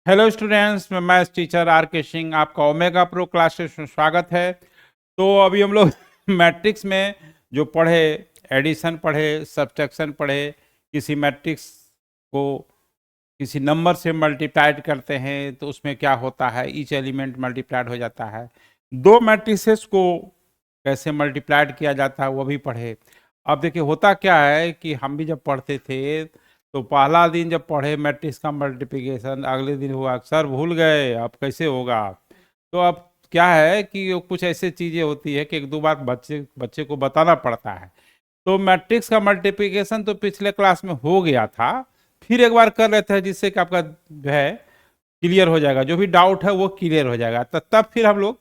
Hello students, मैं maths teacher are के सिंह आपका ओमेगा प्रो क्लासेस में स्वागत है। तो अभी हम लोग मैट्रिक्स में जो पढ़े, एडिशन पढ़े, सब्ट्रैक्शन पढ़े, किसी मैट्रिक्स को किसी नंबर से मल्टीप्लाइड करते हैं तो उसमें क्या होता है, ईच एलिमेंट मल्टीप्लाइड हो जाता है। दो मैट्रिसेस को कैसे मल्टीप्लाइड किया जाता है वो भी पढ़े। अब देखिए होता क्या है कि हम भी जब पढ़ते थे तो पहला दिन जब पढ़े मैट्रिक्स का मल्टीप्लिकेशन, अगले दिन हुआ सर भूल गए, अब कैसे होगा। तो अब क्या है कि कुछ ऐसी चीज़ें होती है कि एक दो बार बच्चे बच्चे को बताना पड़ता है। तो मैट्रिक्स का मल्टीप्लिकेशन तो पिछले क्लास में हो गया था, फिर एक बार कर लेते हैं जिससे कि आपका जो है क्लियर हो जाएगा, जो भी डाउट है वो क्लियर हो जाएगा। तो तब फिर हम लोग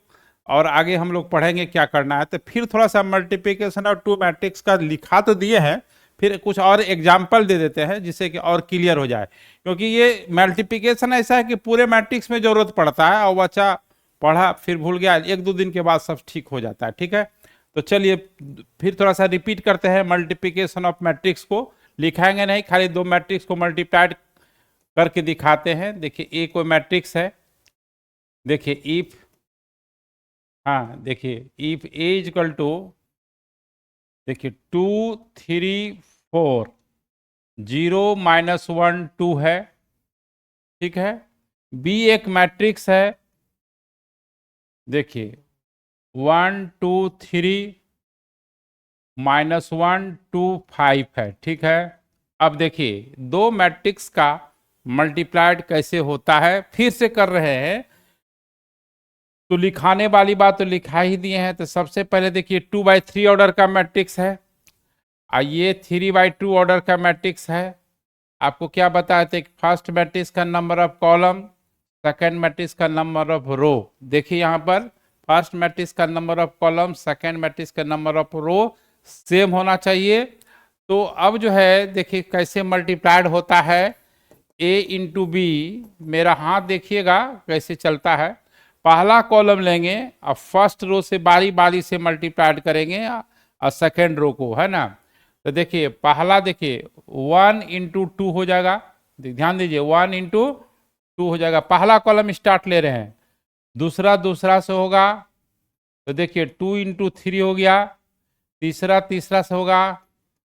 और आगे हम लोग पढ़ेंगे क्या करना है। तो फिर थोड़ा सा मल्टीप्लिकेशन और टू मैट्रिक्स का लिखा तो दिए हैं, फिर कुछ और एग्जाम्पल दे देते हैं जिससे कि और क्लियर हो जाए। क्योंकि ये मल्टीप्लिकेशन ऐसा है कि पूरे मैट्रिक्स में जरूरत पड़ता है और बच्चा पढ़ा फिर भूल गया, एक दो दिन के बाद सब ठीक हो जाता है। ठीक है, तो चलिए फिर थोड़ा सा रिपीट करते हैं। मल्टीप्लिकेशन ऑफ मैट्रिक्स को लिखाएंगे नहीं, खाली दो मैट्रिक्स को मल्टीप्लाइड करके दिखाते हैं। देखिए ए कोई मैट्रिक्स है, देखिए इफ, हाँ देखिए इफ ए इजकल टू, देखिए 2 3 4, 0 -1 2 है। ठीक है, बी एक मैट्रिक्स है, देखिए 1 2 3 -1 2 5 है। ठीक है, अब देखिए दो मैट्रिक्स का मल्टीप्लाइड कैसे होता है फिर से कर रहे हैं। तो लिखाने वाली बात तो लिखा ही दिए हैं। तो सबसे पहले देखिए 2/3 ऑर्डर का मैट्रिक्स है और ये 3/2 ऑर्डर का मैट्रिक्स है। आपको क्या बताए थे, फर्स्ट मैट्रिक्स का number of column, second matrix का नंबर ऑफ रो। देखिए यहाँ पर फर्स्ट मैट्रिक्स का number of column, second matrix का नंबर ऑफ रो सेम होना चाहिए। तो अब जो है देखिए कैसे मल्टीप्लाइड होता है, ए इंटू बी। मेरा हाथ देखिएगा कैसे चलता है। पहला कॉलम लेंगे और फर्स्ट रो से बारी बारी से मल्टीप्लाइड करेंगे और सेकेंड रो को, है ना। तो देखिए पहला, देखिए 1 × 2 हो जाएगा। ध्यान दीजिए 1 × 2 हो जाएगा। पहला कॉलम स्टार्ट ले रहे हैं, दूसरा दूसरा से होगा। तो देखिए 2 × 3 हो गया, तीसरा तीसरा से होगा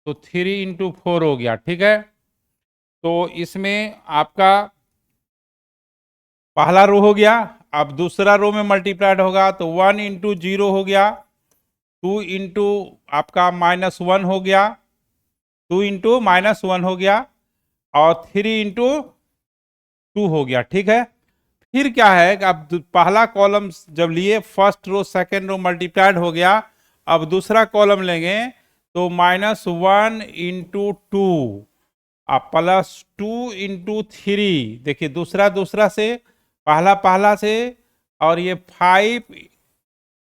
तो 3 × 4 हो गया। ठीक है, तो इसमें आपका पहला रो हो गया। अब दूसरा रो में मल्टीप्लाइड होगा तो 1 × 0 हो गया, 2 आपका -1 हो गया, 2 × -1 हो गया और 3 × 2 हो गया। ठीक है, फिर क्या है कि अब पहला कॉलम जब लिए, first row second row multiplied हो गया। अब दूसरा कॉलम लेंगे तो -1 × 2 अब +2 × 3। देखिए दूसरा दूसरा से, पहला पहला से, और ये 5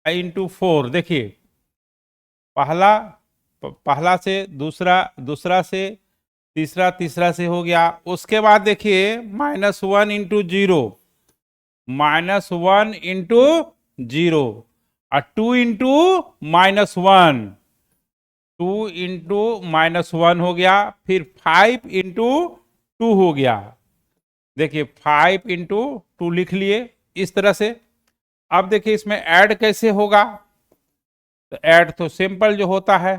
× 4। देखिए पहला पहला से, दूसरा दूसरा से, तीसरा तीसरा से हो गया। उसके बाद देखिए -1 × 0, -1 × 0 और 2 × -1, 2 × -1 हो गया। फिर 5 × 2 हो गया। देखिए 5 × 2 लिख लिए इस तरह से। अब देखिए इसमें ऐड कैसे होगा, तो ऐड तो सिंपल जो होता है,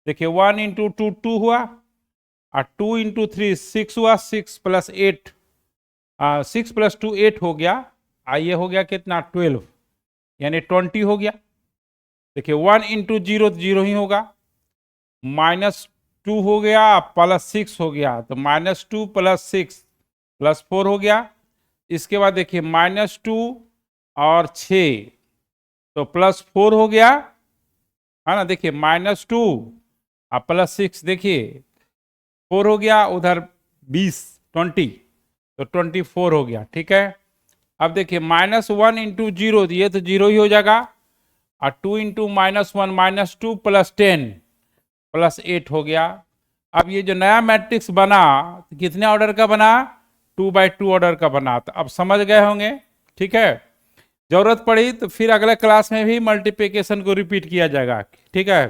देखिए 1 × 2 2 हुआ और 2 × 3 6 हुआ, 6 + 8, 6 + 2 8 हो गया। ये हो गया कितना, 12, यानी 20 हो गया। देखिए 1 × 0 0 ही होगा, -2 हो गया +6 हो गया, तो -2 + 6 +4 हो गया। इसके बाद देखिए -2 और 6 तो +4 हो गया, है ना। देखिए -2 और +6, देखिए 4 हो गया, उधर 20 20 तो 24 हो गया। ठीक है, अब देखिए -1 × 0, ये तो 0 ही हो जाएगा, और 2 × -1 -2 + 10 + 8 हो गया। अब ये जो नया मैट्रिक्स बना कितने ऑर्डर का बना, 2/2 ऑर्डर का बना। तो अब समझ गए होंगे। ठीक है, जरूरत पड़ी तो फिर अगले क्लास में भी मल्टीप्लिकेशन को रिपीट किया जाएगा। ठीक है,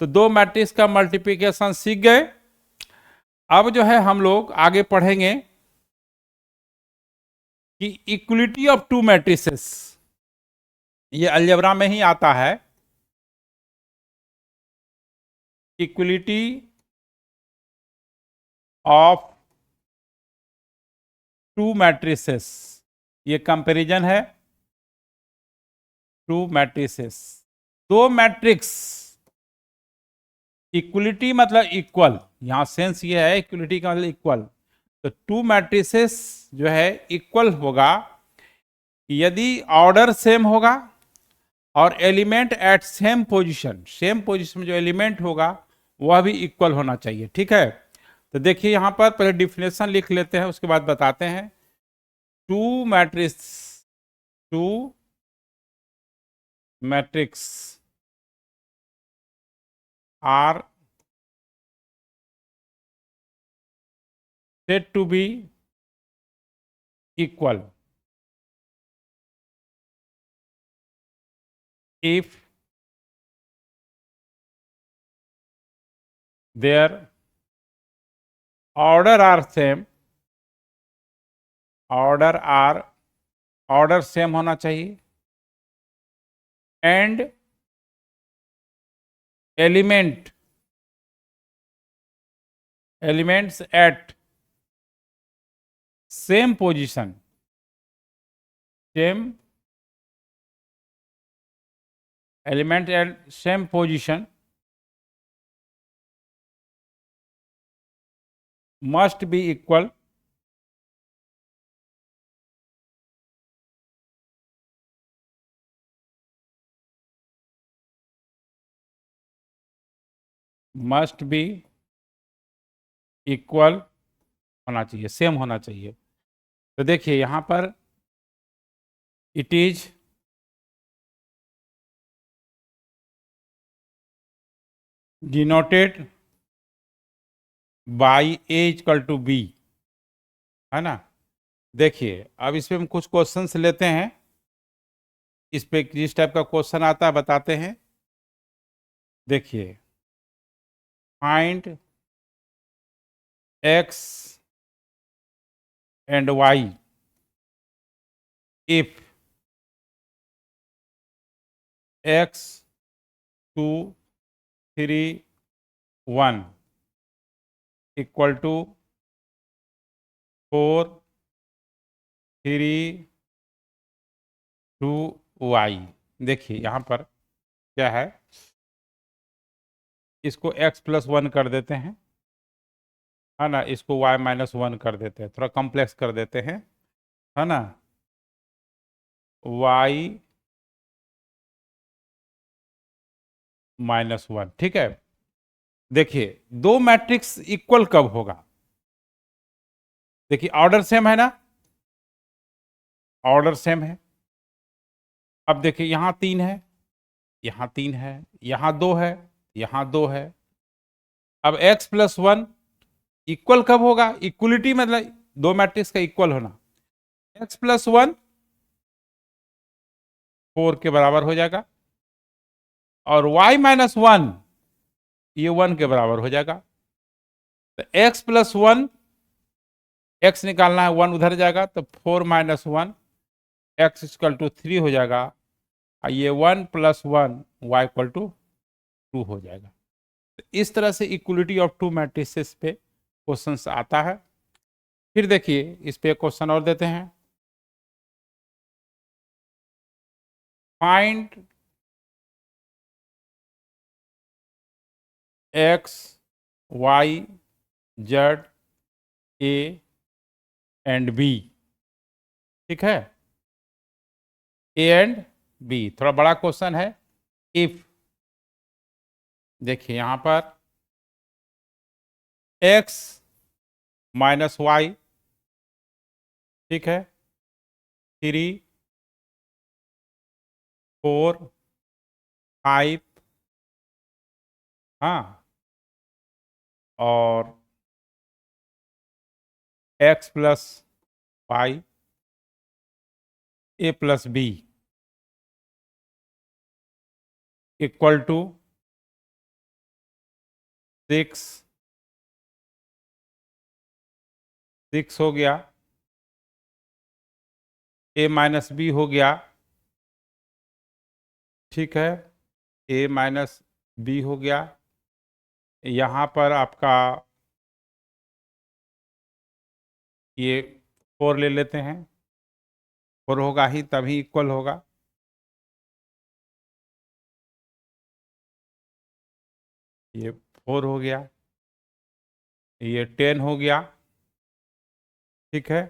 तो दो मैट्रिक्स का मल्टीप्लिकेशन सीख गए। अब जो है हम लोग आगे पढ़ेंगे कि इक्वलिटी ऑफ टू मैट्रिसेस, ये अलजेब्रा में ही आता है, इक्वलिटी ऑफ टू मैट्रिसेस, ये कंपैरिजन है टू मैट्रिसेस, दो मैट्रिक्स, इक्वलिटी मतलब इक्वल, यहां सेंस ये है इक्वलिटी का मतलब इक्वल, तो टू मैट्रिसेस जो है इक्वल होगा यदि ऑर्डर सेम होगा और एलिमेंट एट सेम पोजीशन में जो एलिमेंट होगा वह भी इक्वल होना चाहिए। ठीक है, तो देखिए यहां पर पहले डिफिनेशन लिख लेते हैं, उसके बाद बताते हैं। Two matrix, two matrix are said to be equal if their order are same, order same होना चाहिए, and elements at same position, same element at same position must be equal, must be equal होना चाहिए, same होना चाहिए। तो देखिए यहां पर it is denoted by A equal to B, है ना। देखिए अब इस पे हम कुछ क्वेश्चंस लेते हैं, इस पे किस टाइप का क्वेश्चन आता है बताते हैं। देखिए find X and Y if X 2 3 1 equal to 4 3 2 Y. देखिए यहाँ पर क्या है, इसको x प्लस 1 कर देते हैं, है ना, इसको y माइनस 1 कर देते हैं, थोड़ा कॉम्प्लेक्स कर देते हैं, है ना, y माइनस 1। ठीक है, देखिए दो मैट्रिक्स इक्वल कब होगा, देखिए ऑर्डर सेम है ना, ऑर्डर सेम है। अब देखिए यहां 3 है, यहां 3 है, यहां 2 है, यहां 2 है। अब x प्लस 1 इक्वल कब होगा, इक्वलिटी मतलब दो मैट्रिक्स का इक्वल होना, x प्लस 1 4 के बराबर हो जाएगा और y माइनस 1 ये 1 के बराबर हो जाएगा। तो x प्लस 1, x निकालना है, 1 उधर जाएगा तो 4 माइनस 1 x इक्वल टू 3 हो जाएगा, और ये 1 प्लस 1 y इक्वल टू 2 हो जाएगा। तो इस तरह से इक्वलिटी ऑफ टू मैट्रिसेस पे क्वेश्चन आता है। फिर देखिए इस पे क्वेश्चन और देते हैं, find X Y Z A and B. ठीक है, ए एंड बी थोड़ा बड़ा क्वेश्चन है। इफ देखिए यहां पर एक्स माइनस वाई, ठीक है, 3 4 5, हाँ, और x plus y a plus b equal to 6 हो गया, ए माइनस बी हो गया, ठीक है, ए माइनस बी हो गया। यहाँ पर आपका ये 4 ले लेते हैं, 4 होगा ही तभी इक्वल होगा। ये 4 हो गया, ये 10 हो गया, ठीक है।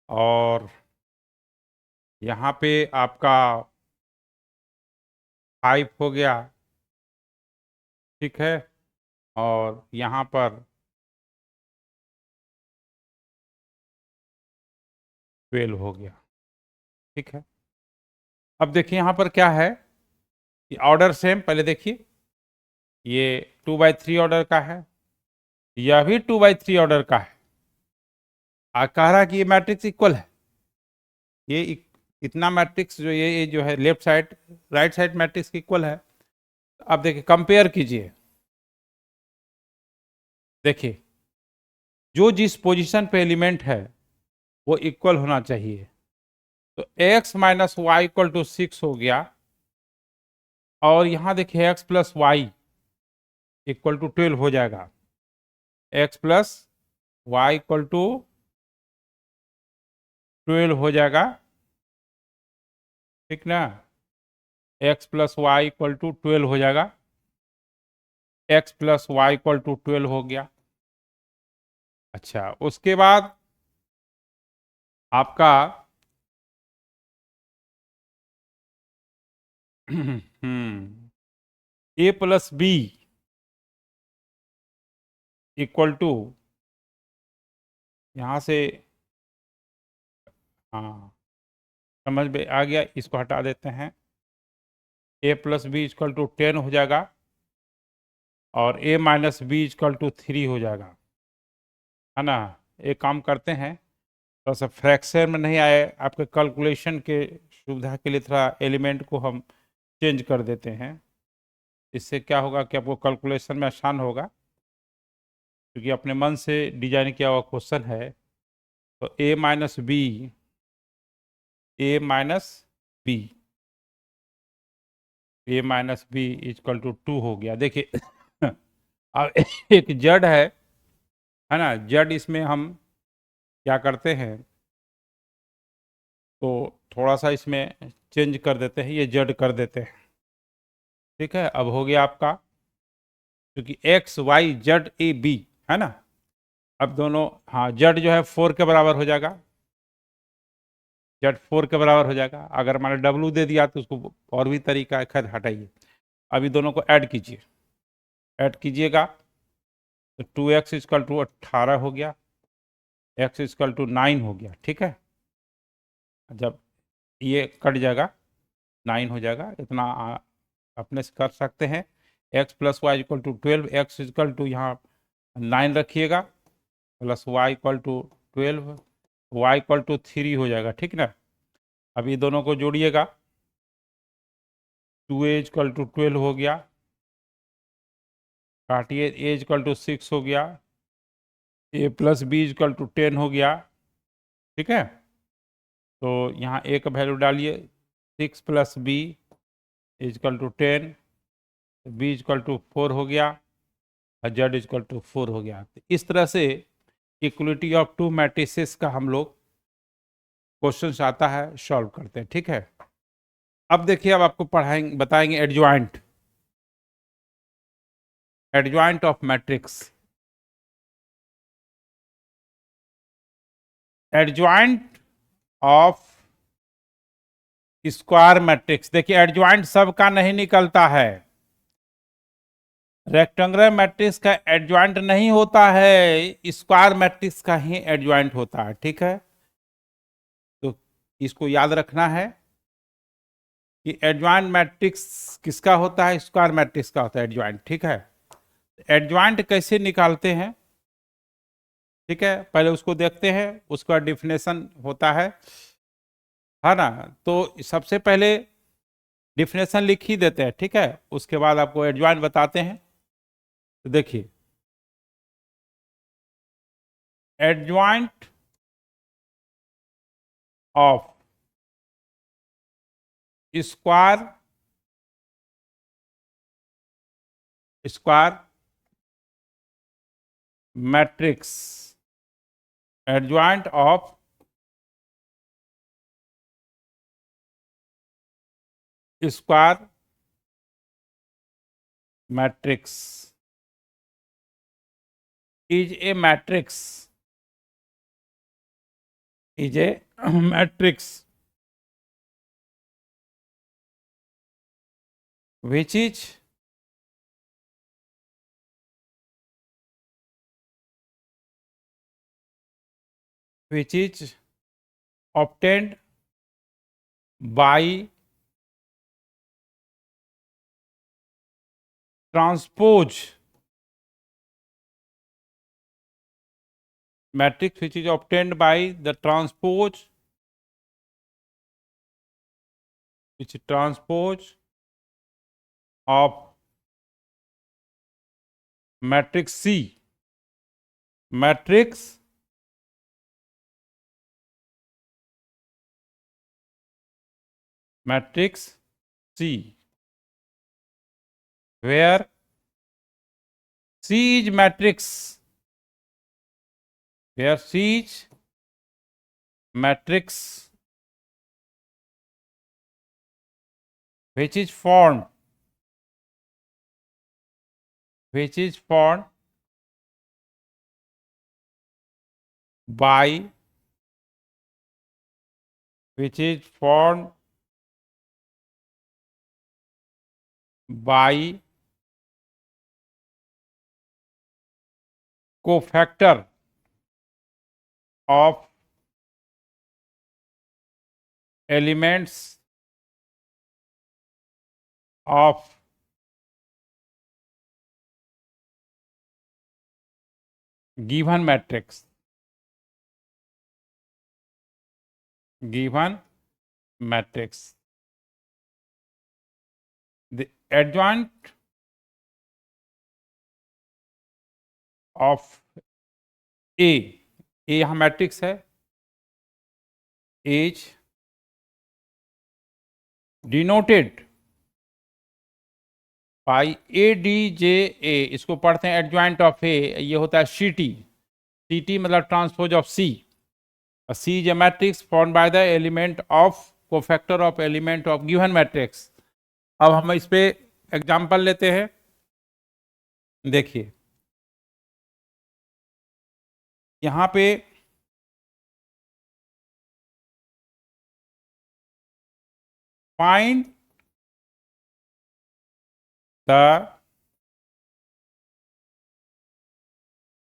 और यहाँ पे आपका 5 हो गया, ठीक है। और यहाँ पर 12 हो गया, ठीक है। अब देखिए यहाँ पर क्या है, ऑर्डर सेम, पहले देखिए ये 2/3 ऑर्डर का है, यह भी 2/3 ऑर्डर का है। कह रहा है कि ये मैट्रिक्स इक्वल है, ये इतना मैट्रिक्स जो ये जो है left side right side matrix equal है। अब देखिए कंपेयर कीजिए, देखिए जो जिस पोजीशन पे एलिमेंट है वो इक्वल होना चाहिए। तो x minus y equal to 6 हो गया, और यहां देखिए x plus y equal to 12 हो जाएगा। x plus y equal to 12 हो जाएगा, ठीक ना। x plus y equal to 12 हो जाएगा, x plus y equal to 12 हो गया। अच्छा, उसके बाद आपका a plus b equal to, यहां से हाँ समझ में आ गया, इसको हटा देते हैं। a plus b equal to 10 हो जाएगा, और a minus b equal to 3 हो जाएगा, है ना। एक काम करते हैं, थोड़ा सा फ्रैक्शन में नहीं आए आपके कैलकुलेशन के सुविधा के लिए, थोड़ा एलिमेंट को हम चेंज कर देते हैं। इससे क्या होगा कि आपको कैलकुलेशन में आसान होगा, क्योंकि अपने मन से डिजाइन किया हुआ क्वेश्चन है। तो a minus b, a minus b, a minus b equal to 2 हो गया। देखिए अब एक जड़ है ना, जड़ इसमें हम क्या करते हैं, तो थोड़ा सा इसमें चेंज कर देते हैं, ये जड़ कर देते हैं, ठीक है। अब हो गया आपका, क्योंकि x Y Z a b है ना, अब दोनों, हाँ जेड जो है 4 के बराबर हो जाएगा, जेड 4 के बराबर हो जाएगा। अगर मैंने डब्लू दे दिया तो उसको और भी तरीका है, खैर हटाइए। अभी दोनों को ऐड कीजिए, ऐड कीजिएगा तो 2x इक्वल टू 18 हो गया, x इक्वल टू 9 हो गया, ठीक है। जब ये कट जाएगा 9 हो जाएगा, इतना अपने से कर सकते हैं। x plus y equal to 12, x equal to यहाँ 9 रखिएगा, plus y equal to 12, y equal to 3 हो जाएगा, ठीक ना। अब ये दोनों को जोड़िएगा, 2a इक्वल टू 12 हो गया, काटिए, a इक्वल टू 6 हो गया, a plus b equal to 10 हो गया, ठीक है। तो यहाँ a का वैल्यू डालिए, 6 plus b equal to 10, b equal to 4 हो गया, और जेड इक्वल टू 4 हो गया। तो इस तरह से इक्वलिटी ऑफ टू मैट्रिसेस का हम लोग क्वेश्चन आता है, सॉल्व करते हैं, ठीक है। अब देखिए, अब आपको पढ़ाएंगे, बताएंगे adjoint, adjoint of matrix. Adjoint of square matrix, देखिए एडजॉइंट सबका नहीं निकलता है, रेक्टेंगुलर मैट्रिक्स का एडजॉइंट नहीं होता है, स्क्वायर मैट्रिक्स का ही एडजॉइंट होता है, ठीक है। तो इसको याद रखना है कि एडजॉइंट मैट्रिक्स किसका होता है, स्क्वायर मैट्रिक्स का होता है एडजॉइंट, ठीक है। एडजॉइंट कैसे निकालते हैं, ठीक है, पहले उसको देखते हैं, उसका डिफिनेशन होता है ना। तो सबसे पहले डिफिनेशन लिख ही देते हैं, ठीक है, उसके बाद आपको एडजॉइंट बताते हैं। तो देखिए, adjoint of square matrix adjoint of square matrix is a matrix is a matrix which is obtained by transpose matrix which is obtained by the transpose of matrix C matrix C where C is matrix which is formed by cofactor of elements of given matrix the adjoint of A यहाँ matrix है is denoted by ADJA इसको पढ़ते हैं adjoint of ए ये होता है CT मतलब transpose of C C is a matrix formed by the element of cofactor of element of given matrix अब हम इस पे एग्जांपल लेते हैं देखिए यहां पे find the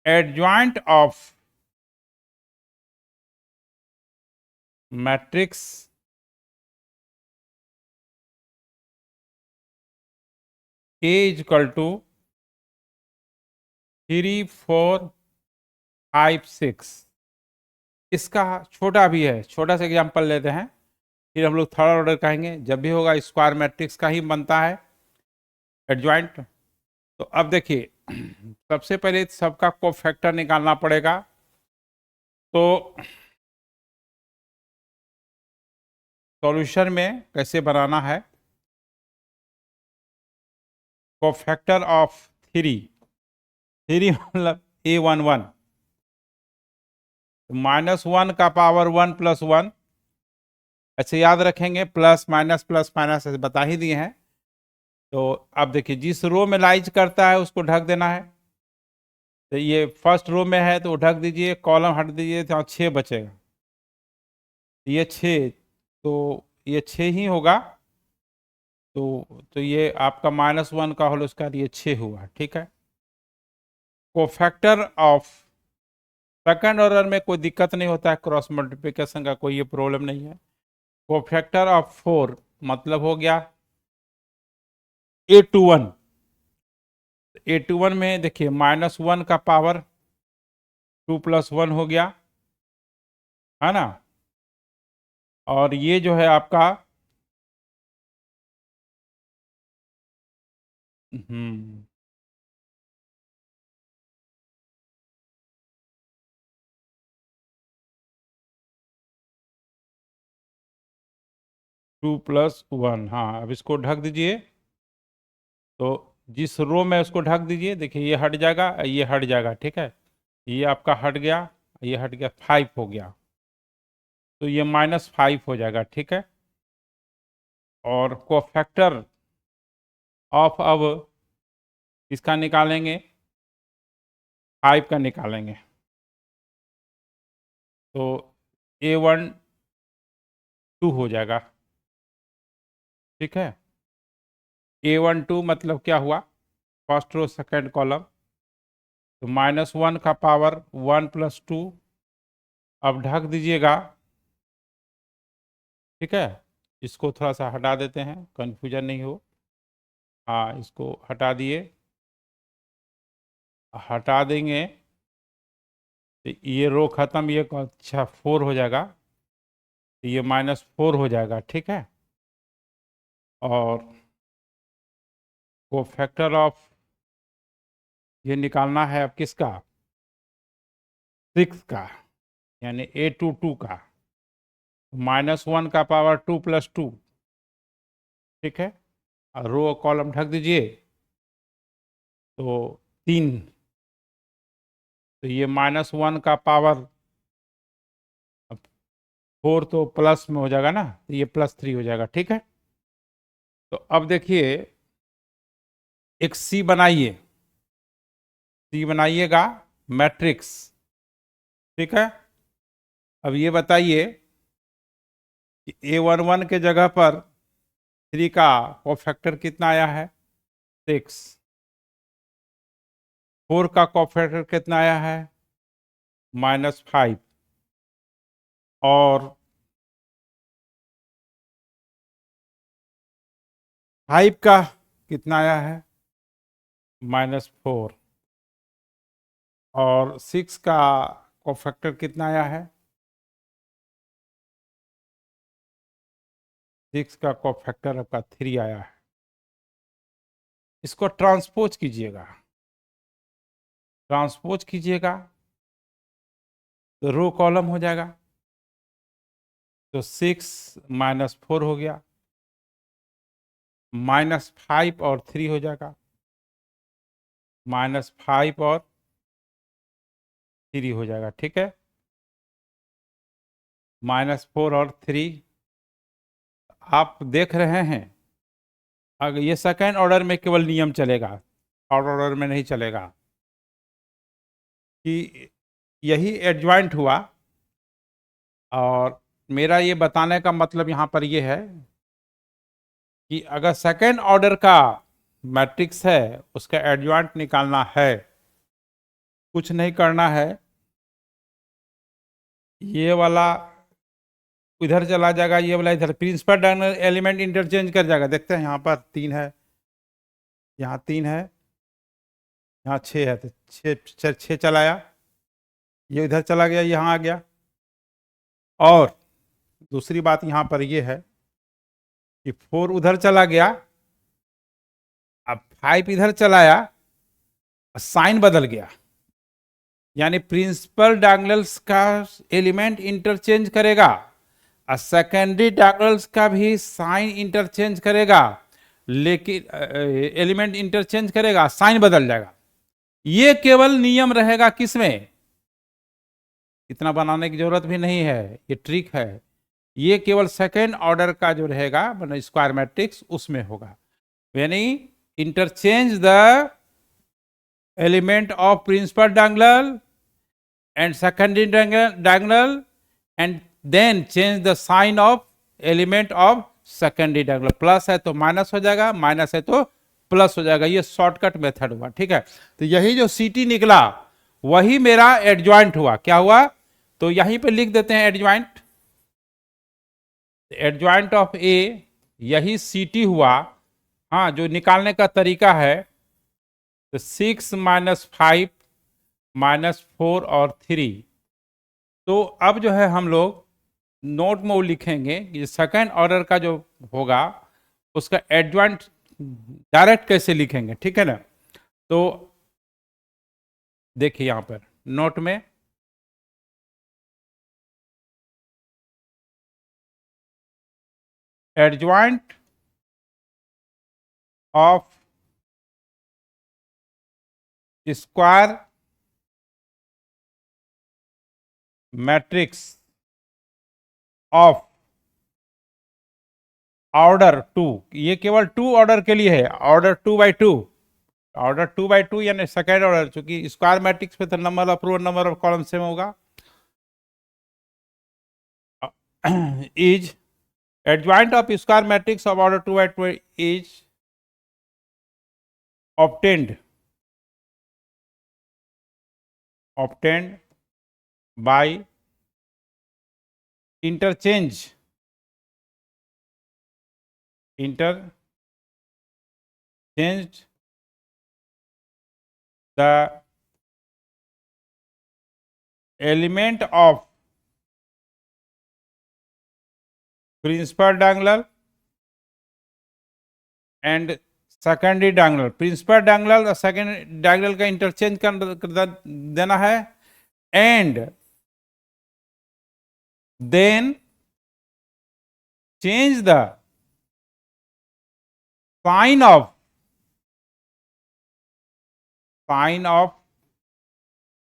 adjoint of matrix A is equal to 3 4 5 6 इसका छोटा भी है छोटा सा एग्जांपल लेते हैं फिर हम लोग थर्ड ऑर्डर कहेंगे जब भी होगा स्क्वायर मैट्रिक्स का ही बनता है एडजॉइंट तो अब देखिए सबसे पहले सबका कोफैक्टर निकालना पड़ेगा तो सॉल्यूशन में कैसे बनाना है कोफैक्टर ऑफ 3 मतलब A11 -1 का पावर 1 + 1 ऐसे याद रखेंगे प्लस माइनस ऐसे बता ही दिए हैं तो अब देखिए जिस रो में लाइज करता है उसको ढक देना है तो ये फर्स्ट रो में है तो ढक दीजिए कॉलम हट दीजिए तो 6 बचेगा ये 6 तो ये 6 ही होगा तो ये आपका -1 का होल स्क्वायर ये 6 हुआ ठीक है कोफैक्टर ऑफ सेकंड ऑर्डर में कोई दिक्कत नहीं होता है क्रॉस मल्टीप्लिकेशन का कोई ये प्रॉब्लम नहीं है कोफैक्टर ऑफ 4 मतलब हो गया A21 में देखिए -1 का पावर 2 + 1 हो गया है ना और ये जो है आपका 2+1, हाँ अब इसको ढक दीजिए। तो जिस रो में उसको ढक दीजिए, देखिए ये हट जाएगा, ये हट जाएगा, ठीक है, ये आपका हट गया, ये हट गया, 5 हो गया, तो ये -5 हो जाएगा, ठीक है। और कोफैक्टर ऑफ अब इसका निकालेंगे, 5 का निकालेंगे, तो A12 हो जाएगा, ठीक है। A12 मतलब क्या हुआ, फर्स्ट रो सेकेंड कॉलम, तो -1 का पावर 1 + 2, अब ढक दीजिएगा, ठीक है। इसको थोड़ा सा हटा देते हैं, कन्फ्यूजन नहीं हो, हाँ इसको हटा दिए, हटा देंगे तो ये रो खत्म, ये अच्छा 4 हो जाएगा, तो ये -4 हो जाएगा, ठीक है। और कोफैक्टर ऑफ ये निकालना है अब किसका, 6 का, यानी A22 का, -1 का पावर 2 + 2, ठीक है। और रो कॉलम ढक दीजिए, तो 3, तो ये -1 का पावर 4 तो प्लस में हो जाएगा ना, तो ये +3 हो जाएगा, ठीक है। तो अब देखिए एक सी बनाइए, सी बनाइएगा मैट्रिक्स, ठीक है। अब ये बताइए कि A11 के जगह पर 3 का कोफैक्टर कितना आया है, 6, 4 का कोफैक्टर कितना आया है, -5, और 5 का कितना आया है, -4, और 6 का कोफैक्टर कितना आया है, 6 का कोफैक्टर आपका 3 आया है। इसको ट्रांसपोज कीजिएगा, ट्रांसपोज कीजिएगा तो रो कॉलम हो जाएगा, तो 6 -4 हो गया, -5 और 3 हो जाएगा, -5 और 3 हो जाएगा, ठीक है। -4 और 3 आप देख रहे हैं, अगर ये सेकेंड ऑर्डर में केवल नियम चलेगा, थर्ड ऑर्डर में नहीं चलेगा, कि यही एडजॉइंट हुआ। और मेरा ये बताने का मतलब यहाँ पर ये है कि अगर सेकेंड ऑर्डर का मैट्रिक्स है, उसका एडजॉइंट निकालना है, कुछ नहीं करना है, ये वाला इधर चला जाएगा, ये वाला इधर, प्रिंसिपल डायगोनल एलिमेंट इंटरचेंज कर जाएगा। देखते हैं यहाँ पर 3 है, यहाँ 3 है, यहाँ 6 है, तो 6 चलाया, ये इधर चला गया, यहाँ आ गया। और दूसरी बात यहाँ पर ये है कि 4 उधर चला गया, अब 5 इधर चलाया, साइन बदल गया, यानी प्रिंसिपल डायगोनल्स का एलिमेंट इंटरचेंज करेगा, और सेकेंडरी डायगोनल्स का भी साइन इंटरचेंज करेगा, लेकिन एलिमेंट इंटरचेंज करेगा, साइन बदल जाएगा। ये केवल नियम रहेगा किसमें, इतना बनाने की जरूरत भी नहीं है, ये ट्रिक है, ये केवल सेकेंड ऑर्डर का जो रहेगा मतलब स्क्वायर मैट्रिक्स उसमें होगा, यानी interchange the element of principal diagonal and secondary diagonal and then change the sign of element of secondary diagonal. Plus है तो माइनस हो जाएगा, माइनस है तो प्लस हो जाएगा, ये शॉर्टकट मेथड हुआ, ठीक है। तो यही जो सीटी निकला वही मेरा एडजॉइंट हुआ, क्या हुआ, तो यहीं पे लिख देते हैं एडजॉइंट, एडजॉइंट ऑफ ए यही सीटी हुआ। हाँ, जो निकालने का तरीका है, तो 6 -5 -4 और 3, तो अब जो है हम लोग नोट में वो लिखेंगे कि सेकेंड ऑर्डर का जो होगा उसका एडजॉइंट डायरेक्ट कैसे लिखेंगे, ठीक है ना। तो देखिए यहां पर नोट में adjoint of square matrix of order 2, ये केवल 2 ऑर्डर के लिए है, ऑर्डर 2/2, ऑर्डर 2/2 यानी सेकेंड ऑर्डर, चूंकि स्क्वायर मैट्रिक्स पे तो number of row number of column same होगा, is adjoint of square matrix of order 2/2 is obtained by interchange the element of principal diagonal and secondary diagonal, principal diagonal और second diagonal का interchange कर देना है, and then change the sign of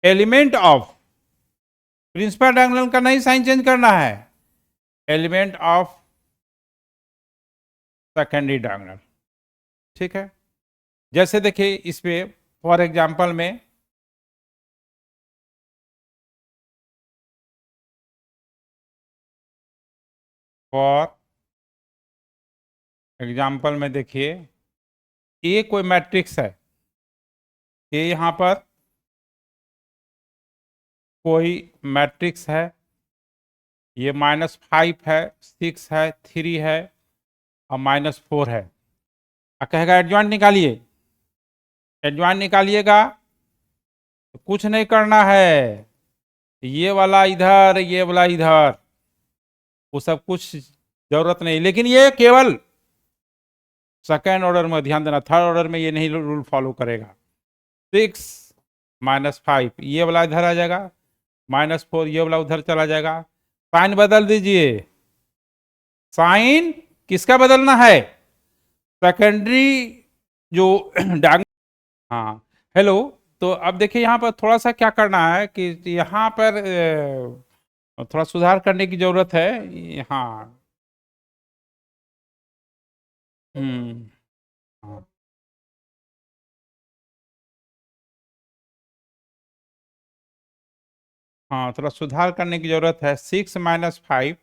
element of, principal diagonal का नहीं sign change करना है, element of secondary diagonal. ठीक है, जैसे देखिए इस पे फॉर एग्जांपल में देखिए ए कोई मैट्रिक्स है, ए यहां पर कोई मैट्रिक्स है, ये -5 है, 6 है, 3 है और -4 है, कहेगा एडजॉइंट निकालिए, एडजॉइंट निकालिएगा तो कुछ नहीं करना है, ये वाला इधर, ये वाला इधर, वो सब कुछ जरूरत नहीं, लेकिन ये केवल सेकेंड ऑर्डर में ध्यान देना, थर्ड ऑर्डर में ये नहीं रूल फॉलो करेगा। 6 -5 ये वाला इधर आ जाएगा, -4 ये वाला उधर चला जाएगा, साइन बदल दीजिए, साइन किसका बदलना है, सेकेंडरी जो हाँ हेलो, तो अब देखिए यहाँ पर थोड़ा सा क्या करना है कि यहाँ पर थोड़ा सुधार करने की जरूरत है। हाँ हाँ हाँ, थोड़ा सुधार करने की जरूरत है। 6 - 5,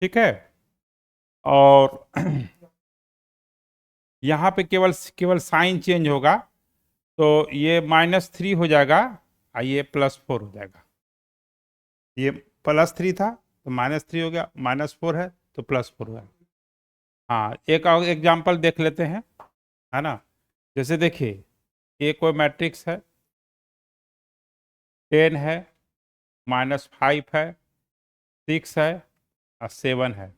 ठीक है, और यहाँ पे केवल साइन चेंज होगा, तो ये -3 हो जाएगा और ये +4 हो जाएगा, ये +3 था तो -3 हो गया, -4 है तो +4 है। हाँ, एक और एग्जाम्पल देख लेते हैं, है ना, जैसे देखिए ये कोई मैट्रिक्स है, 10 है, -5 है, 6 है और 7 है,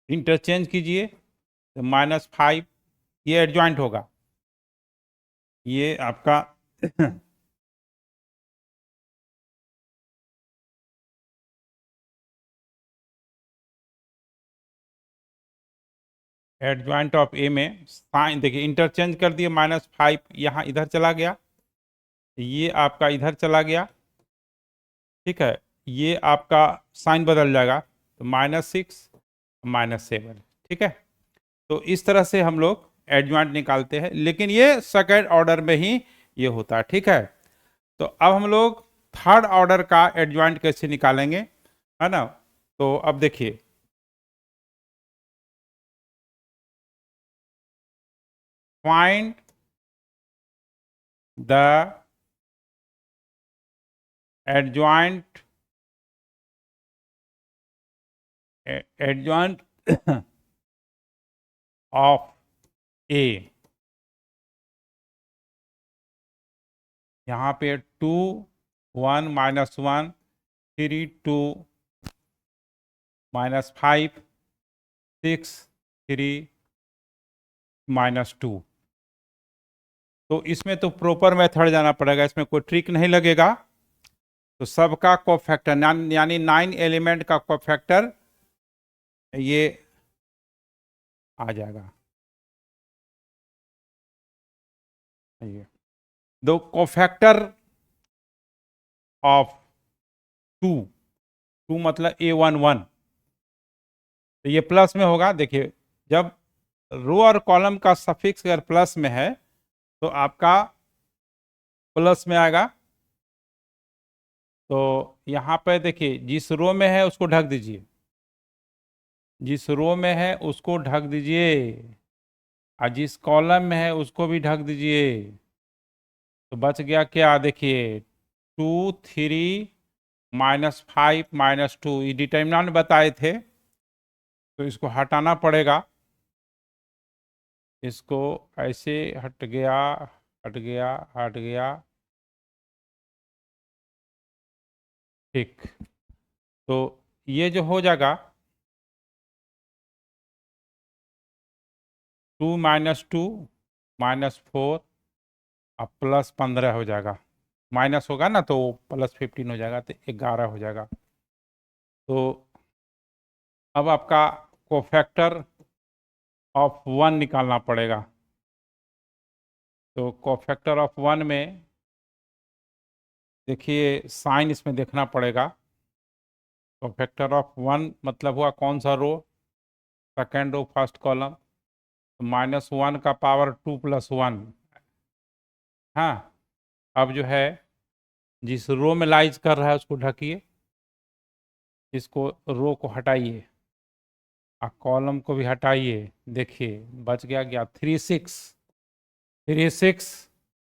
इंटरचेंज कीजिए तो -5 ये एडजॉइंट होगा, ये आपका एडजॉइंट ऑफ ए में साइन देखिए इंटरचेंज कर दिए, -5 यहाँ इधर चला गया, ये आपका इधर चला गया, ठीक है, ये आपका साइन बदल जाएगा तो -6 -7, ठीक है। तो इस तरह से हम लोग एडजॉइंट निकालते हैं, लेकिन ये सेकंड ऑर्डर में ही ये होता है, ठीक है। तो अब हम लोग थर्ड ऑर्डर का एडजॉइंट कैसे निकालेंगे, है ना, तो अब देखिए फाइंड द एडजॉइंट ऑफ ए, यहाँ पे 2 1 -1 3 2 -5 6 3 -2, तो इसमें तो प्रॉपर मेथड जाना पड़ेगा, इसमें कोई ट्रिक नहीं लगेगा, तो सबका कोफैक्टर यानी 9 एलिमेंट का कोफैक्टर ये आ जाएगा। ये दो कोफैक्टर ऑफ 2 मतलब A11, तो ये प्लस में होगा। देखिए जब रो और कॉलम का सफिक्स अगर प्लस में है तो आपका प्लस में आएगा। तो यहाँ पे देखिए जिस रो में है उसको ढक दीजिए, जिस रो में है उसको ढक दीजिए, और जिस कॉलम में है उसको भी ढक दीजिए। तो बच गया क्या, देखिए 2 3 -5 -2, ये डिटर्मिनेंट बताए थे, तो इसको हटाना पड़ेगा। इसको ऐसे हट गया, हट गया, हट गया, ठीक। तो ये जो हो जाएगा 2 -2 -4 अब +15 हो जाएगा। माइनस होगा ना तो +15 हो जाएगा, तो 11 हो जाएगा। तो अब आपका कोफैक्टर ऑफ 1 निकालना पड़ेगा। तो कोफैक्टर ऑफ 1 में देखिए साइन इसमें देखना पड़ेगा। कोफैक्टर ऑफ 1 मतलब हुआ कौन सा रो, सेकेंड रो फर्स्ट कॉलम, तो -1 का पावर 2 + 1। हाँ, अब जो है जिस रो में लाइज कर रहा है उसको ढकिए, इसको रो को हटाइए और कॉलम को भी हटाइए। देखिए बच गया 3 6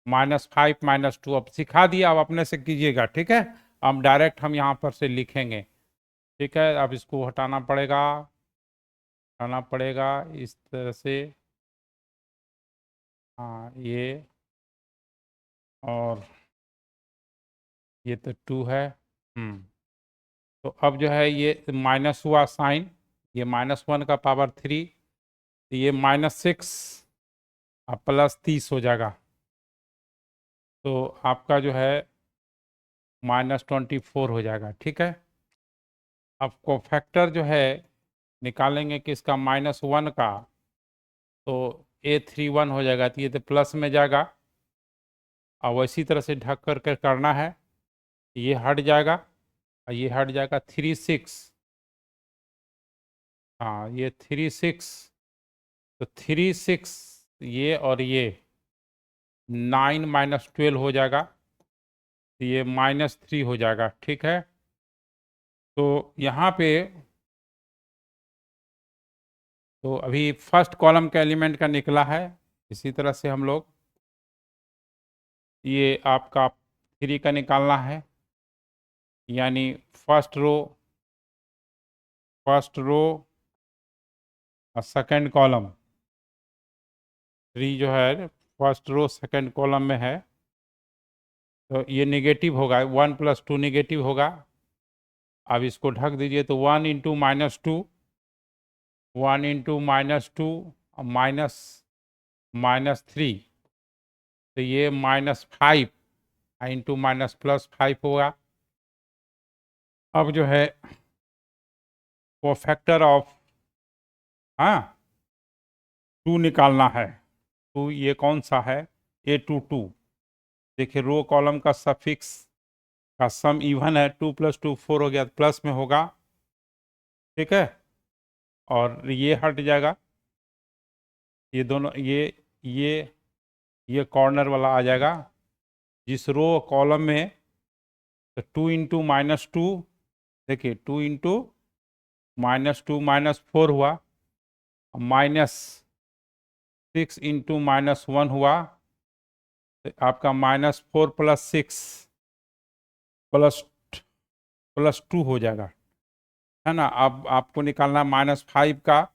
-5 -2। अब सिखा दिया, अब अपने से कीजिएगा, ठीक है। अब डायरेक्ट हम यहाँ पर से लिखेंगे, ठीक है। अब इसको हटाना पड़ेगा, हटाना पड़ेगा इस तरह से। हाँ ये, और ये तो 2 है। तो अब जो है ये माइनस हुआ साइन, ये -1 का पावर 3, तो ये -6 अब +30 हो जाएगा। तो आपका जो है -24 हो जाएगा, ठीक है। अब कोफैक्टर जो है निकालेंगे किसका, -1 का, तो A31 हो जाएगा, तो ये तो प्लस में जाएगा। और इसी तरह से ढक करके करना है, ये हट जाएगा और ये हट जाएगा। 3 6, हाँ ये 3 6, तो 3 6 ये और ये 9 -12 हो जाएगा, तो ये -3 हो जाएगा, ठीक है। तो यहाँ पे तो अभी फर्स्ट कॉलम का एलिमेंट का निकला है। इसी तरह से हम लोग ये आपका 3 का निकालना है, यानी फर्स्ट रो और सेकंड कॉलम। 3 जो है फर्स्ट रो सेकंड कॉलम में है, तो ये नेगेटिव होगा, 1 + 2 नेगेटिव होगा। अब इसको ढक दीजिए, तो 1 × -2, 1 × -2 -3, तो ये -5 +5 होगा। अब जो है कोफैक्टर ऑफ 2 निकालना है। 2 ये कौन सा है, A22। देखिए रो कॉलम का सफिक्स का सम इवन है, 2 + 2 4 हो गया, प्लस में होगा, ठीक है। और ये हट जाएगा, ये दोनों ये कॉर्नर वाला आ जाएगा। जिस रो कॉलम में, तो 2 × -2, देखिए 2 × -2 -4 हुआ, -6 × -1 हुआ, तो आपका -4 + 6 +2 हो जाएगा, है ना। अब आपको निकालना -5 का।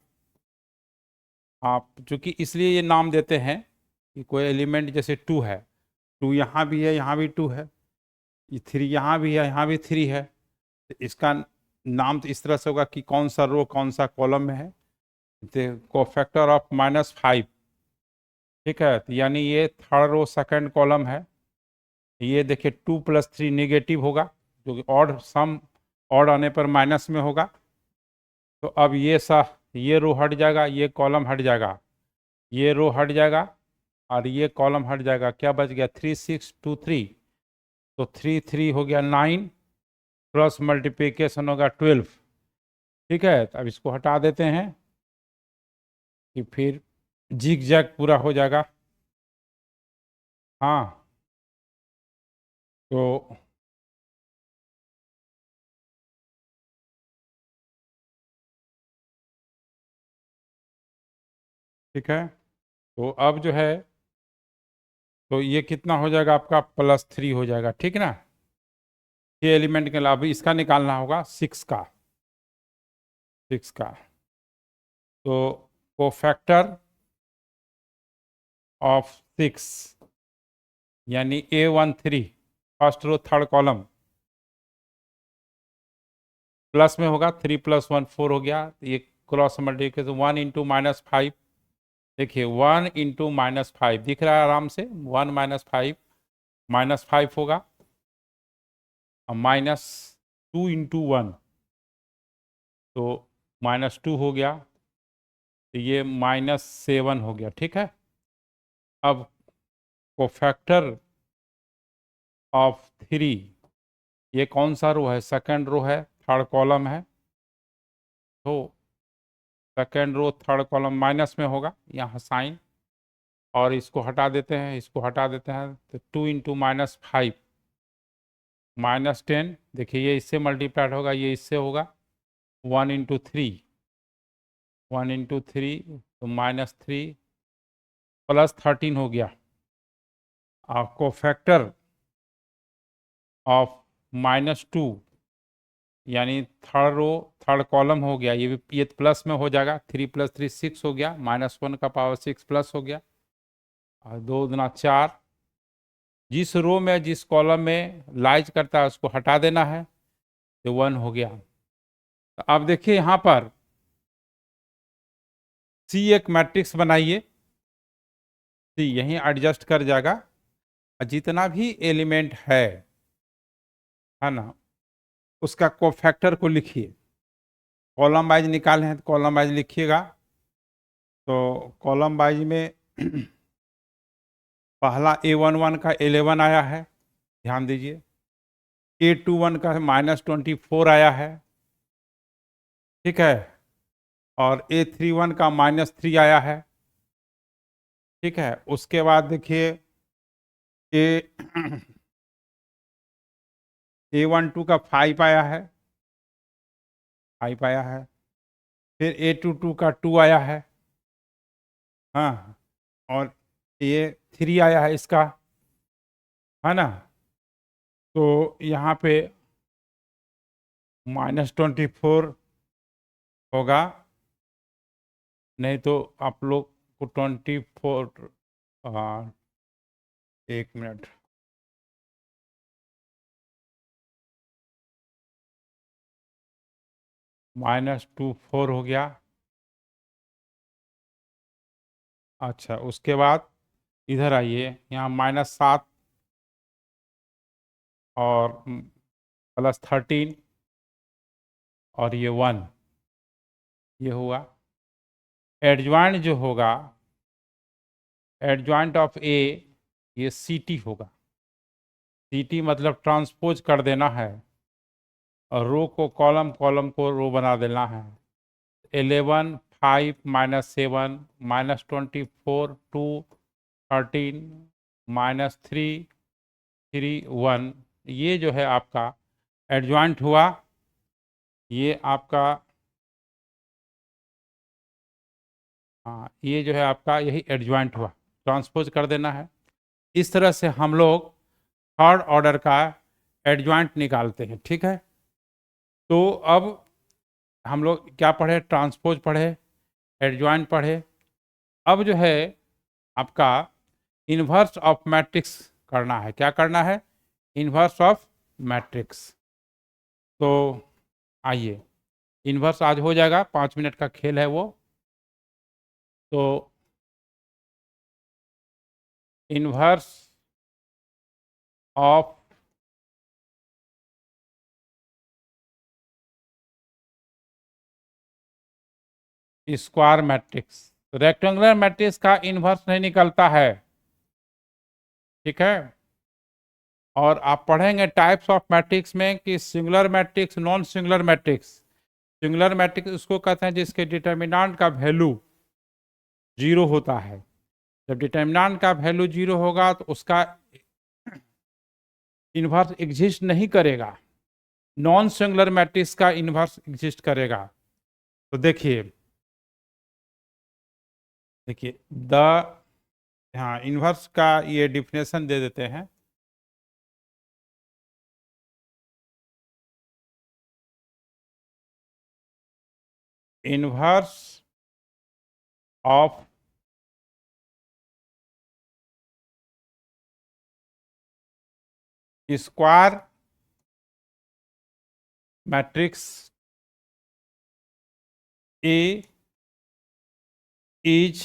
आप चूँकि इसलिए ये नाम देते हैं कि कोई एलिमेंट जैसे 2 है, 2 यहाँ भी है, यहाँ भी 2 है, ये 3 यहाँ भी है, यहाँ भी 3 है, तो इसका नाम तो इस तरह से होगा कि कौन सा रो कौन सा कॉलम में है। तो कोफैक्टर ऑफ -5, ठीक है। तो यानी ये थर्ड रो सेकंड कॉलम है। ये देखिए 2 + 3 नेगेटिव होगा, जो कि ऑड सम ऑड आने पर माइनस में होगा। तो अब ये रो हट जाएगा, ये कॉलम हट जाएगा, ये रो हट जाएगा और ये कॉलम हट जाएगा। क्या बच गया? 3 6 2 3। तो 3 3 हो गया 9 प्लस मल्टीप्लिकेशन होगा 12। ठीक है, तो अब इसको हटा देते हैं कि फिर जिग जैग पूरा हो जाएगा। हाँ, तो ठीक है, तो अब जो है तो ये कितना हो जाएगा आपका? +3 हो जाएगा। ठीक ना? ये एलिमेंट के अलावा इसका निकालना होगा 6 का, 6 का। तो कोफैक्टर ऑफ 6 यानी A13 first row third column plus में होगा। 3 + 1 4 हो गया। ये क्रॉस मल्टीप्लिकेशन 1 × -5। देखिए 1 × -5 दिख रहा है आराम से। 1 - 5 -5 होगा और -2 × 1 तो -2 हो गया। तो ये -7 हो गया। ठीक है, अब कोफैक्टर ऑफ 3 ये कौन सा रो है? सेकंड रो है, थर्ड कॉलम है। तो second row third column minus में होगा, यहाँ साइन। और इसको हटा देते हैं, इसको हटा देते हैं। तो 2 × -5 -10। देखिए ये इससे मल्टीप्लाइड होगा, ये इससे होगा। 1 × 3 1 × 3 तो -3 +13 हो गया। आपको फैक्टर ऑफ -2 यानी थर्ड रो थर्ड कॉलम हो गया। ये भी ये प्लस में हो जाएगा। 3 + 3 6 हो गया। -1 का पावर 6 प्लस हो गया और 2 दूना 4। जिस रो में जिस कॉलम में लाइज करता है उसको हटा देना है। तो 1 हो गया। तो अब देखिए यहाँ पर सी एक मैट्रिक्स बनाइए। सी यहीं एडजस्ट कर जाएगा। जितना भी एलिमेंट है ना, उसका कोफैक्टर को लिखिए। कॉलम वाइज निकाले हैं तो कॉलम वाइज लिखिएगा। तो कॉलम वाइज में पहला A11 का 11 आया है, ध्यान दीजिए। A21 का -24 आया है। ठीक है, और A31 का -3 आया है। ठीक है, उसके बाद देखिए ए A12 का 5 आया है, 5 आया है। फिर A22 का 2 आया है। हाँ, और ये 3 आया है इसका, है ना? तो यहाँ पे -24 होगा। नहीं तो आप लोग को 24 एक मिनट, -24 हो गया। अच्छा, उसके बाद इधर आइए, यहाँ -7 और +13 और ये 1 ये हुआ। एडजॉइंट जो होगा, एडजॉइंट ऑफ ए ये CT होगा। CT मतलब ट्रांसपोज कर देना है और रो को कॉलम, कॉलम को रो बना देना है। 11 5 -7 -24 2 13 -3 3 1 ये जो है आपका एडजॉइंट हुआ। ये आपका हाँ, ये जो है आपका यही एडजॉइंट हुआ। ट्रांसपोज कर देना है। इस तरह से हम लोग थर्ड ऑर्डर का एडजॉइंट निकालते हैं। ठीक है, तो अब हम लोग क्या पढ़े? ट्रांसपोज पढ़े, एडजॉइंट पढ़े। अब जो है आपका इन्वर्स ऑफ मैट्रिक्स करना है। क्या करना है? Inverse of matrix. तो आइए, इन्वर्स आज हो जाएगा, 5 मिनट का खेल है वो। तो इन्वर्स ऑफ स्क्वायर मैट्रिक्स। तो रेक्टेंगुलर मैट्रिक्स का इन्वर्स नहीं निकलता है, ठीक है। और आप पढ़ेंगे टाइप्स ऑफ मैट्रिक्स में कि singular matrix, non singular matrix. Singular matrix उसको कहते हैं जिसके डिटर्मिनेंट का वैल्यू जीरो होता है। जब डिटर्मिनेंट का वैल्यू जीरो होगा तो उसका इन्वर्स एग्जिस्ट नहीं करेगा। नॉन सिंगुलर मैट्रिक्स का इन्वर्स एग्जिस्ट करेगा। तो देखिए देखिए द हाँ, इन्वर्स का ये डिफिनेशन दे देते हैं। Inverse of square matrix A is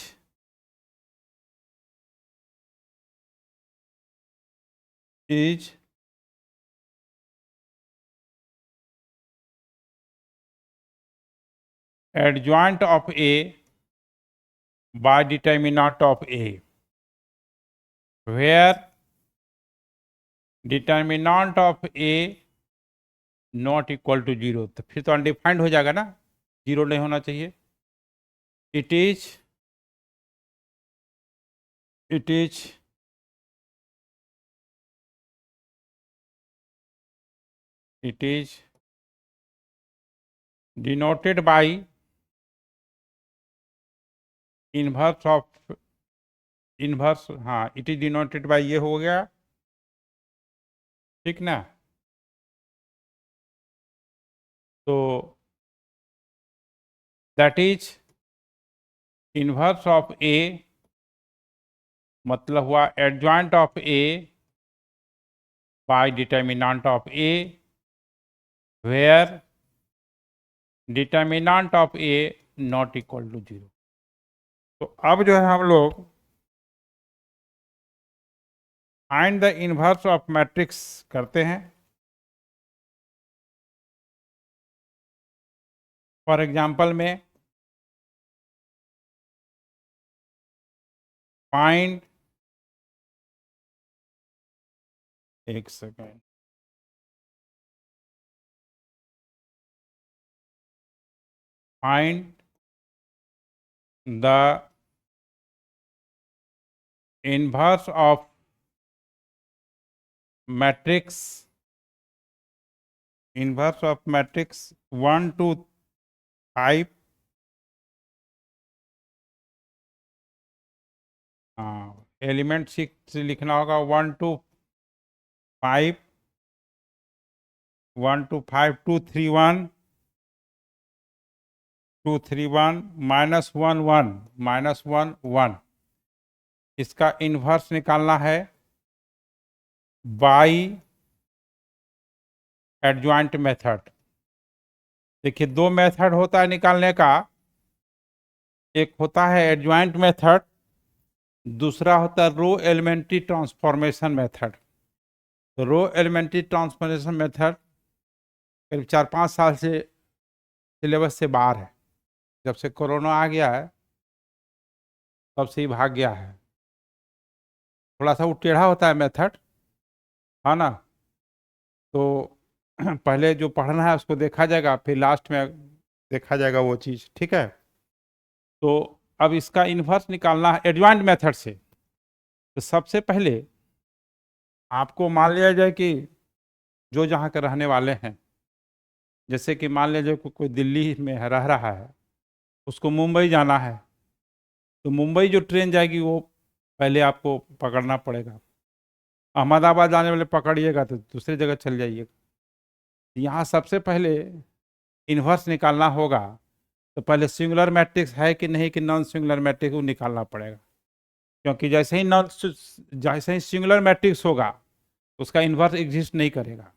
adjoint of A by determinant of A, where determinant of A not equal to zero. तो फिर तो अनडिफाइंड हो जाएगा ना, जीरो नहीं होना चाहिए। It is denoted by inverse of inverse, हाँ इट इज डिनोटेड बाई, ये हो गया ठीक ना। तो that is inverse of a, मतलब हुआ adjoint of a by determinant of a, where determinant of a not equal to zero. तो अब जो है हम लोग find the inverse of matrix करते हैं। फॉर एग्जांपल में फाइंड, एक second, find the inverse of matrix, inverse of matrix 1 to 5, हाँ एलिमेंट से लिखना होगा 1 to 5, 1 to 5, 2 3 1, 2 3 1, -1 1, -1 1। इसका इन्वर्स निकालना है बाई एडजॉइंट मेथड। देखिए दो मेथड होता है निकालने का, एक होता है एडजॉइंट मेथड, दूसरा होता है रो एलिमेंट्री ट्रांसफॉर्मेशन मेथड। तो रो एलिमेंट्री ट्रांसफॉर्मेशन मेथड करीब 4-5 साल से सिलेबस से बाहर है। जब से कोरोना आ गया है तब से ही भाग गया है। थोड़ा सा वो टेढ़ा होता है मेथड, है ना। तो पहले जो पढ़ना है उसको देखा जाएगा, फिर लास्ट में देखा जाएगा वो चीज़, ठीक है। तो अब इसका इन्वर्स निकालना है एडजॉइंट मेथड से। तो सबसे पहले आपको मान लिया जाए कि जो जहाँ के रहने वाले हैं, जैसे कि मान लीजिए कोई दिल्ली में रह रहा है, उसको मुंबई जाना है, तो मुंबई जो ट्रेन जाएगी वो पहले आपको पकड़ना पड़ेगा। अहमदाबाद जाने वाले पकड़िएगा तो दूसरी जगह चल जाइएगा। यहाँ सबसे पहले इन्वर्स निकालना होगा, तो पहले सिंगुलर मैट्रिक्स है कि नहीं कि नॉन सिंगुलर मैट्रिक्स वो निकालना पड़ेगा। क्योंकि जैसे ही सिंगुलर मैट्रिक्स होगा उसका इन्वर्स एग्जिस्ट नहीं करेगा।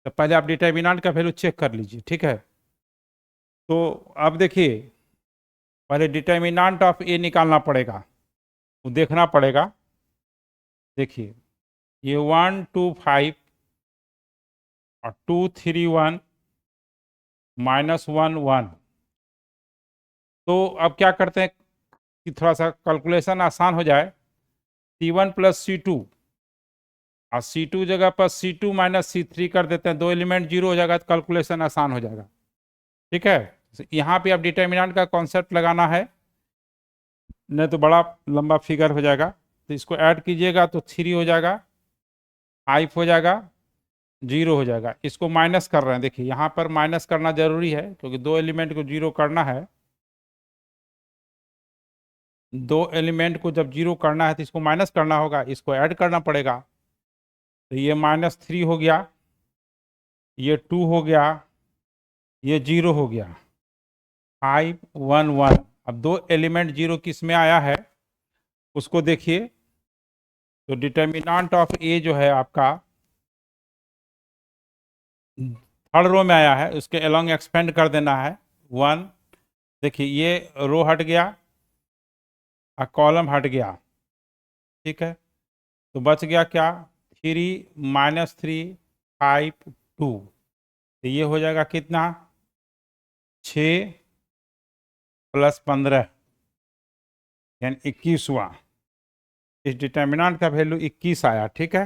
तो पहले आप डिटर्मिनेंट का वैल्यू चेक कर लीजिए, ठीक है। तो अब देखिए पहले डिटर्मिनेंट ऑफ ए निकालना पड़ेगा, वो देखना पड़ेगा। देखिए ये 1 2 5 और 2 3 1, -1 1, तो अब क्या करते हैं कि थोड़ा सा कैलकुलेशन आसान हो जाए, C1 प्लस C2 और C2 जगह पर C2 माइनस C3 कर देते हैं, दो एलिमेंट जीरो हो जाएगा तो कैलकुलेशन आसान हो जाएगा। ठीक है, यहाँ पे अब डिटर्मिनेंट का कॉन्सेप्ट लगाना है, नहीं तो बड़ा लंबा फिगर हो जाएगा। तो इसको ऐड कीजिएगा तो 3 हो जाएगा, 5 हो जाएगा, 0 हो जाएगा। इसको माइनस कर रहे हैं, देखिए यहाँ पर माइनस करना जरूरी है क्योंकि दो एलिमेंट को जीरो करना है। दो एलिमेंट को जब जीरो करना है तो इसको माइनस करना होगा, इसको ऐड करना पड़ेगा। तो ये -3 हो गया, ये 2 हो गया, ये 0 हो गया, 5 1 1। अब दो एलिमेंट जीरो किस में आया है उसको देखिए। तो डिटर्मिनेंट ऑफ ए जो है आपका थर्ड रो में आया है, उसके अलोंग एक्सपेंड कर देना है 1। देखिए ये रो हट गया और कॉलम हट गया। ठीक है, तो बच गया क्या, 3 -3 5 2। तो ये हो जाएगा कितना, 6 + 15 यानी 21वां। इस डिटर्मिनेंट का वैल्यू 21 आया। ठीक है,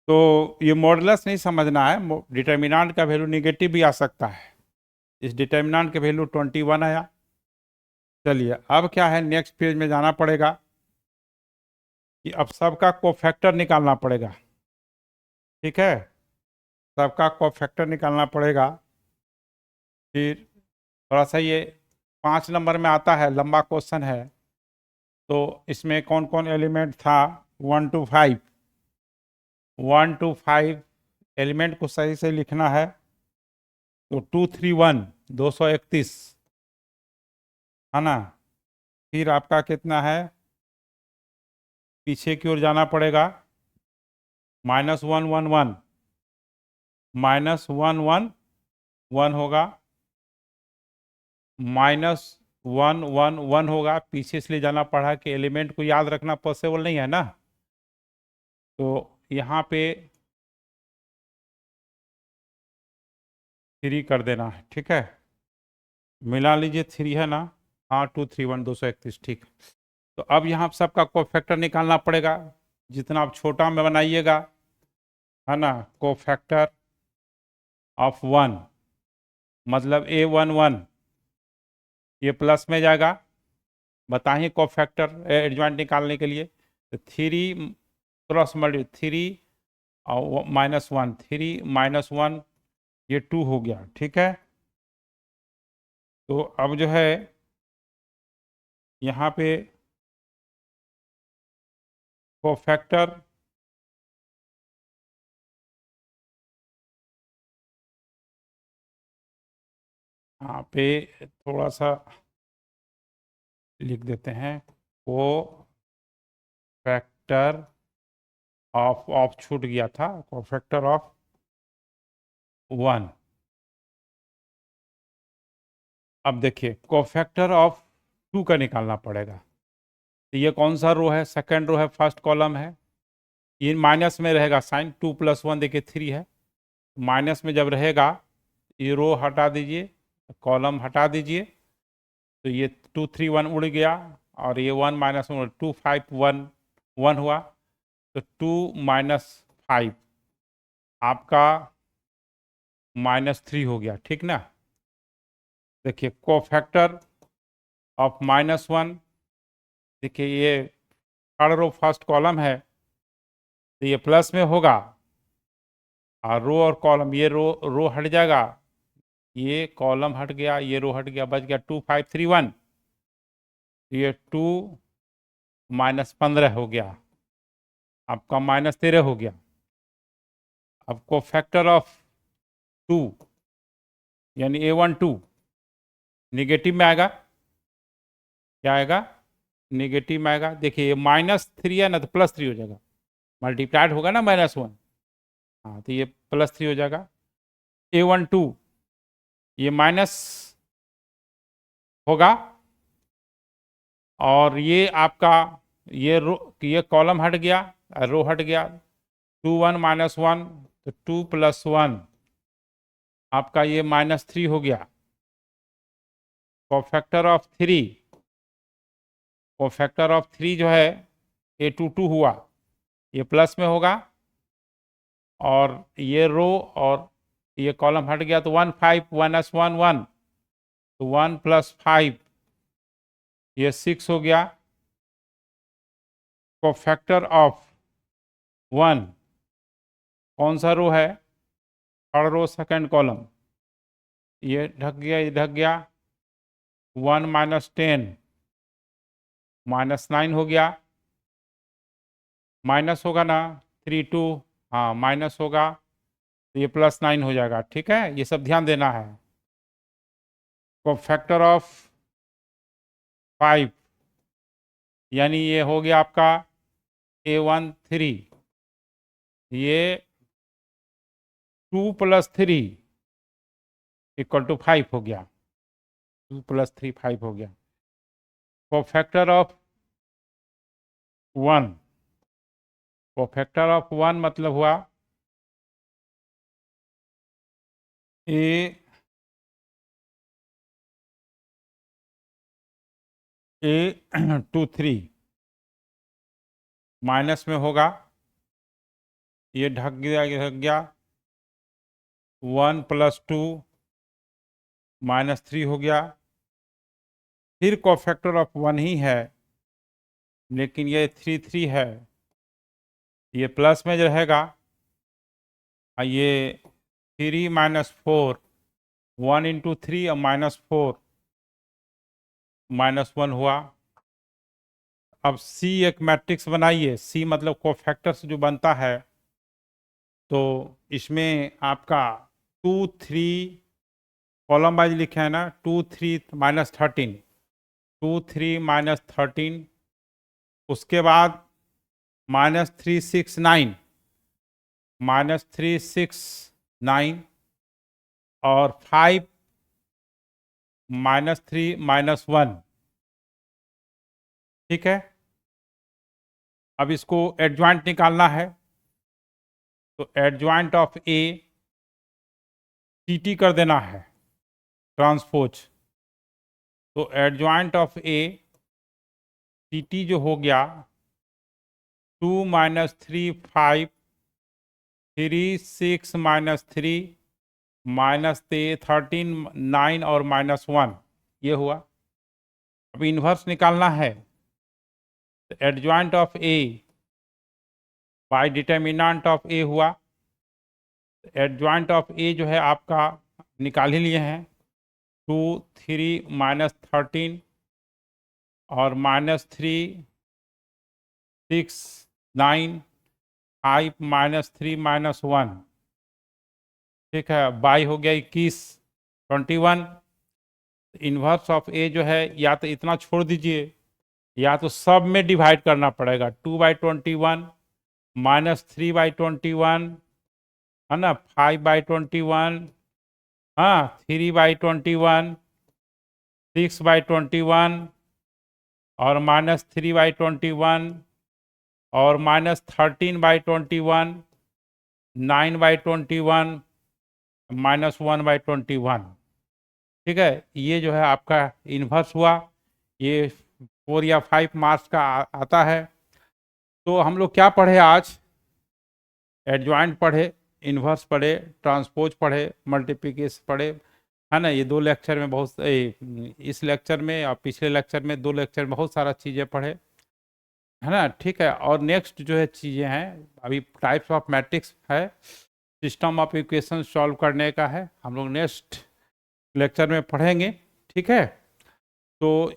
तो ये मॉडुलस नहीं समझना है, डिटर्मिनेंट का वैल्यू निगेटिव भी आ सकता है। इस डिटर्मिनेंट के वैल्यू 21 आया। चलिए अब क्या है, नेक्स्ट पेज में जाना पड़ेगा कि अब सबका कोफैक्टर निकालना पड़ेगा। ठीक है, सबका कोफैक्टर निकालना पड़ेगा। फिर थोड़ा सा ये 5 नंबर में आता है, लंबा क्वेश्चन है। तो इसमें कौन कौन एलिमेंट था, 1 to 5, 1 to 5 एलिमेंट को सही से लिखना है। तो 231 231 है ना। फिर आपका कितना है, पीछे की ओर जाना पड़ेगा, -1 1 1 -1 1 1 होगा, -1 1 1 होगा। पीछे इसलिए जाना पड़ा कि एलिमेंट को याद रखना पॉसिबल नहीं है ना, तो यहाँ पे 3 कर देना है। ठीक है, मिला लीजिए, 3 है ना, हाँ 231 231। ठीक, तो अब यहाँ सबका कोफैक्टर निकालना पड़ेगा, जितना आप छोटा में बनाइएगा, है ना। कोफैक्टर ऑफ 1 मतलब A11 ये प्लस में जाएगा। बताइए कोफैक्टर एडजॉइंट निकालने के लिए, तो 3 क्रॉस मल्टी 3 और -1, 3 -1 ये 2 हो गया। ठीक है, तो अब जो है यहाँ पे कोफैक्टर यहाँ पे थोड़ा सा लिख देते हैं, कोफैक्टर ऑफ छूट गया था, कोफैक्टर ऑफ 1। अब देखिए कोफैक्टर ऑफ 2 का निकालना पड़ेगा। तो ये कौन सा रो है, सेकंड रो है, फर्स्ट कॉलम है। ये माइनस में रहेगा साइन, 2 + 1 देखिए 3 है, माइनस में जब रहेगा ये रो हटा दीजिए, कॉलम हटा दीजिए, तो ये 2 3 1 उड़ गया, और ये 1 -1 2 5 1 1 हुआ। तो 2 - 5 आपका -3 हो गया। ठीक ना, देखिए कोफैक्टर ऑफ -1, देखिए ये थर्ड रो फर्स्ट कॉलम है, तो ये प्लस में होगा, और रो और कॉलम, ये रो हट जाएगा, ये कॉलम हट गया, ये रो हट गया, बच गया 2 5 3 1। ये 2 - 15 हो गया, आपका -13 हो गया। अब कोफैक्टर ऑफ 2 यानी A12 निगेटिव में आएगा, क्या आएगा, निगेटिव में आएगा। देखिए ये -3 है ना, तो +3 हो जाएगा, मल्टीप्लाइड होगा ना -1, हाँ तो ये +3 हो जाएगा। A12 ये माइनस होगा, और ये आपका ये कॉलम हट गया, रो हट गया, 2 1 -1, तो 2 + 1 आपका ये -3 हो गया। कोफैक्टर ऑफ 3, कोफैक्टर ऑफ 3 जो है ये 2 हुआ, ये प्लस में होगा और ये रो और ये कॉलम हट गया तो 1 5 1s1 1, तो 1 + 5 ये 6 हो गया। कोफैक्टर ऑफ 1 कौन सा रो है? थर्ड रो सेकंड कॉलम, ये ढक गया, ये ढक गया। 1 - 10 -9 हो गया, माइनस होगा ना 3 2, हाँ माइनस होगा तो ये +9 हो जाएगा। ठीक है, ये सब ध्यान देना है। कोफैक्टर ऑफ 5 यानी ये हो गया आपका A13, ये 2 + 3 = 5 हो गया, 2 + 3 5 हो गया। कोफैक्टर ऑफ 1, कोफैक्टर ऑफ 1 मतलब हुआ A23 माइनस में होगा, ये ढक गया, ये ढक गया। 1 + 2 -3 हो गया। फिर कोफैक्टर ऑफ 1 ही है लेकिन ये 3 3 है, ये प्लस में जो रहेगा। ये 3 - 4 1 × 3 और -4 -1 हुआ। अब C एक मैट्रिक्स बनाइए, C मतलब कोफैक्टर से जो बनता है, तो इसमें आपका 2 3 कॉलम वाइज लिखे हैं ना, 2 3 -13, 2 3 -13, उसके बाद -3 6 9, -3 6 9 और 5 -3 -1। ठीक है, अब इसको एडजॉइंट निकालना है, तो एडजॉइंट ऑफ A TT कर देना है, ट्रांसपोज। तो एडजॉइंट ऑफ A TT जो हो गया 2 - 3 5 3 6 -3 -13 9 और -1, ये हुआ। अब इन्वर्स निकालना है, तो adjoint of A bye determinant of A हुआ। एडजॉइंट ऑफ A जो है आपका निकाल ही लिए हैं, 2 3 -13 और -3 6 9 5 -3 -1। ठीक है, बाई हो गया 21 21। इन्वर्स ऑफ A जो है या तो इतना छोड़ दीजिए या तो सब में डिवाइड करना पड़ेगा, 2/21 -3/21 है ना, 5/21, हाँ 3/21 6/21 और -3/21 और -13/21 9/21 -1/21। ठीक है, ये जो है आपका इन्वर्स हुआ, ये 4 या 5 मार्क्स का आता है। तो हम लोग क्या पढ़े आज? एडजॉइंट पढ़े, इन्वर्स पढ़े, ट्रांसपोज पढ़े, मल्टीप्लिकेशन पढ़े, है ना। ये 2 लेक्चर में बहुत, इस लेक्चर में और पिछले लेक्चर में 2 लेक्चर में बहुत सारा चीज़ें पढ़े, है ना। ठीक है, और नेक्स्ट जो है चीज़ें हैं, अभी टाइप्स ऑफ मैट्रिक्स है, सिस्टम ऑफ इक्वेशन सॉल्व करने का है, हम लोग नेक्स्ट लेक्चर में पढ़ेंगे। ठीक है, तो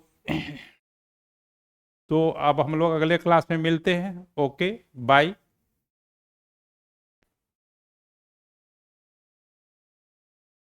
तो अब हम लोग अगले क्लास में मिलते हैं। Okay, bye.